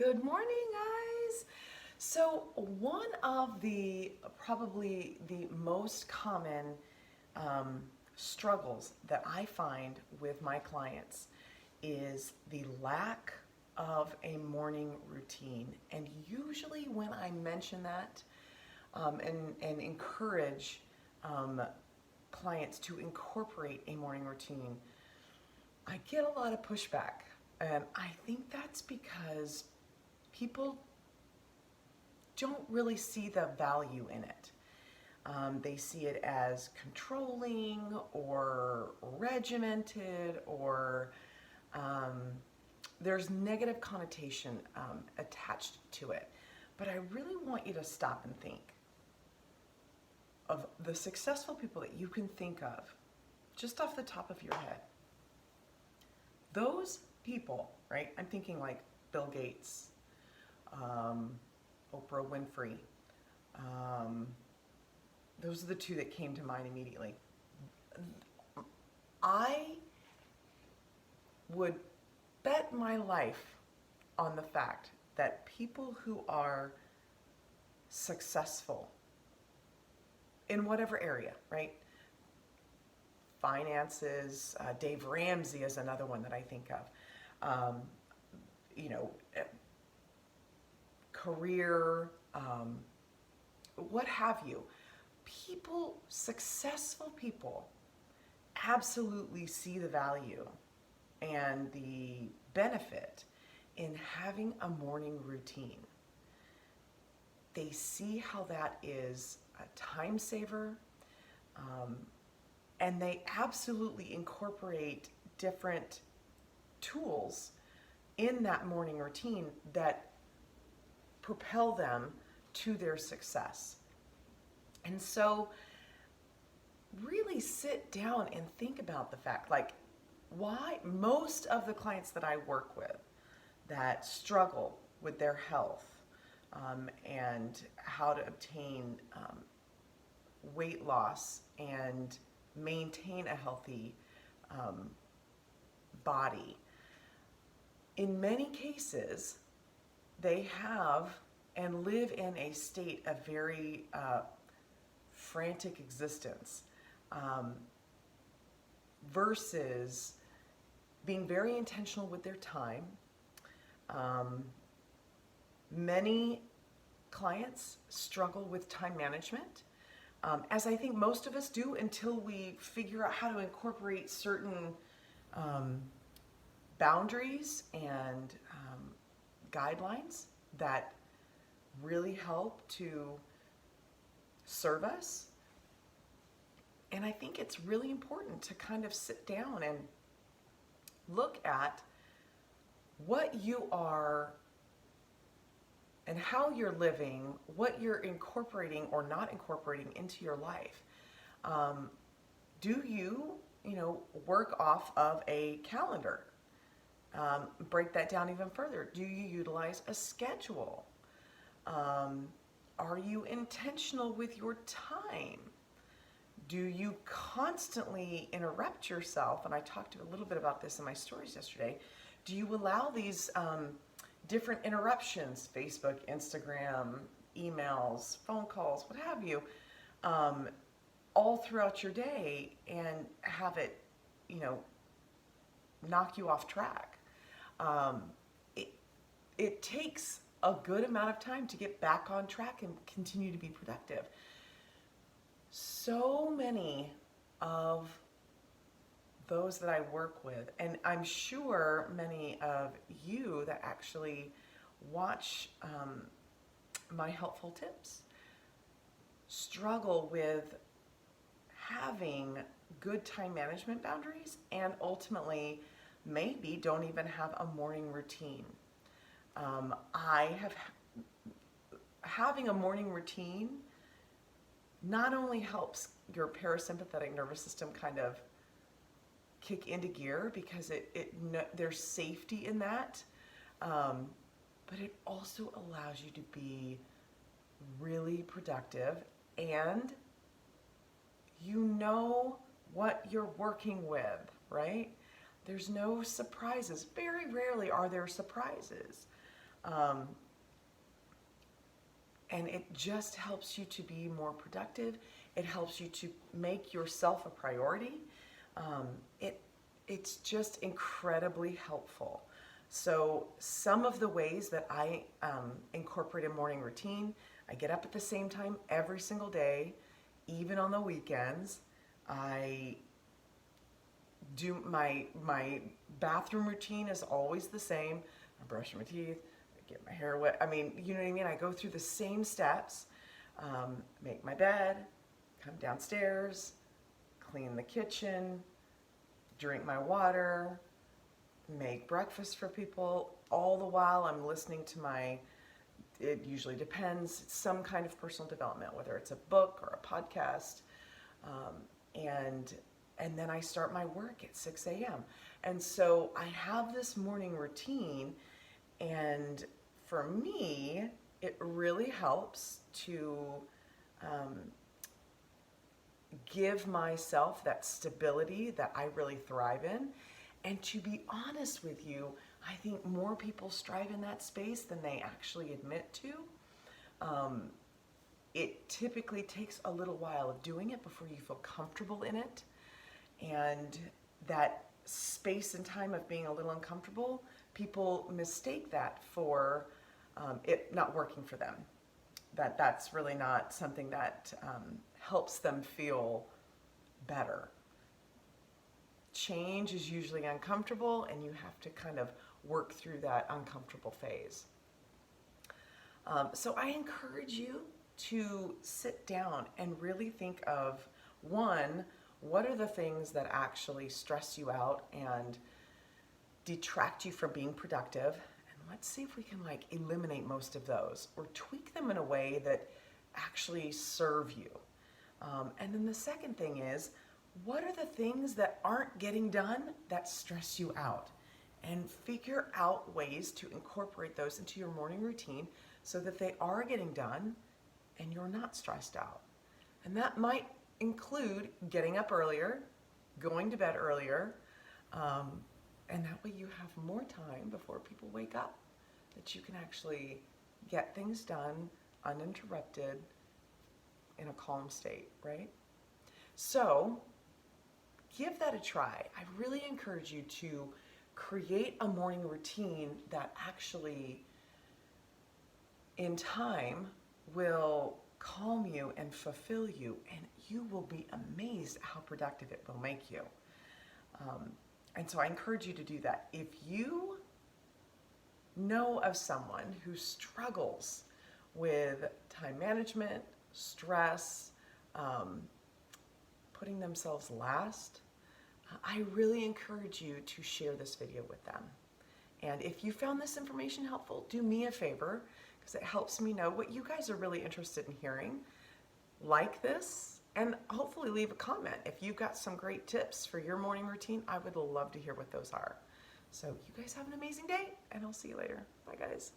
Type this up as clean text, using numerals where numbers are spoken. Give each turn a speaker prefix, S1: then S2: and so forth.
S1: Good morning, guys. So one of the probably the most common struggles that I find with my clients is the lack of a morning routine. And usually when I mention that and encourage clients to incorporate a morning routine, I get a lot of pushback. And I think that's because people don't really see the value in it. They see it as controlling or regimented, or there's negative connotation attached to it. But I really want you to stop and think of the successful people that you can think of just off the top of your head. Those people, right? I'm thinking like Bill Gates, Oprah Winfrey. Those are the two that came to mind immediately. I would bet my life on the fact that people who are successful in whatever area, right? Finances, Dave Ramsey is another one that I think of. You know, career, what have you. People, successful people, absolutely see the value and the benefit in having a morning routine. They see how that is a time saver, and they absolutely incorporate different tools in that morning routine that propel them to their success. And so really sit down and think about the fact, like, why most of the clients that I work with that struggle with their health and how to obtain weight loss and maintain a healthy body, in many cases, they have and live in a state of very frantic existence versus being very intentional with their time. Many clients struggle with time management, as I think most of us do, until we figure out how to incorporate certain boundaries and guidelines that really help to serve us. And I think it's really important to kind of sit down and look at what you are and how you're living, what you're incorporating or not incorporating into your life. Do you work off of a calendar? Break that down even further. Do you utilize a schedule? Are you intentional with your time? Do you constantly interrupt yourself? And I talked a little bit about this in my stories yesterday. Do you allow these different interruptions, Facebook, Instagram, emails, phone calls, what have you, all throughout your day and have it, knock you off track? It takes a good amount of time to get back on track and continue to be productive. So many of those that I work with, and I'm sure many of you that actually watch my helpful tips, struggle with having good time management boundaries and ultimately maybe don't even have a morning routine. Having a morning routine not only helps your parasympathetic nervous system kind of kick into gear because there's safety in that, but it also allows you to be really productive, and you know what you're working with, right? There's no surprises. Very rarely are there surprises. Um, and it just helps you to be more productive. It helps you to make yourself a priority. Um, it it's just incredibly helpful. So some of the ways that I incorporate a morning routine: I get up at the same time every single day, even on the weekends. I do my bathroom routine is always the same. I brush my teeth, I get my hair wet. I mean, you know what I mean? I go through the same steps. Make my bed, come downstairs, clean the kitchen, drink my water, make breakfast for people. All the while I'm listening to it usually depends, some kind of personal development, whether it's a book or a podcast. Um, and and then I start my work at 6 a.m. And so I have this morning routine, and for me, it really helps to um, give myself that stability that I really thrive in. And to be honest with you, I think more people strive in that space than they actually admit to. Um, it typically takes a little while of doing it before you feel comfortable in it. And that space and time of being a little uncomfortable, people mistake that for it not working for them. That's really not something that helps them feel better. Change is usually uncomfortable, and you have to kind of work through that uncomfortable phase. So I encourage you to sit down and really think of, one, what are the things that actually stress you out and detract you from being productive? And let's see if we can eliminate most of those or tweak them in a way that actually serve you. And then the second thing is, what are the things that aren't getting done that stress you out? And figure out ways to incorporate those into your morning routine so that they are getting done and you're not stressed out. And that might include getting up earlier, going to bed earlier, and that way you have more time before people wake up, that you can actually get things done uninterrupted in a calm state, right? So give that a try. I really encourage you to create a morning routine that actually in time will calm you and fulfill you, and you will be amazed at how productive it will make you. And so I encourage you to do that. If you know of someone who struggles with time management, stress, putting themselves last, I really encourage you to share this video with them. And if you found this information helpful, do me a favor, because it helps me know what you guys are really interested in hearing. Like this, and hopefully leave a comment. If you've got some great tips for your morning routine, I would love to hear what those are. So you guys have an amazing day, and I'll see you later. Bye, guys.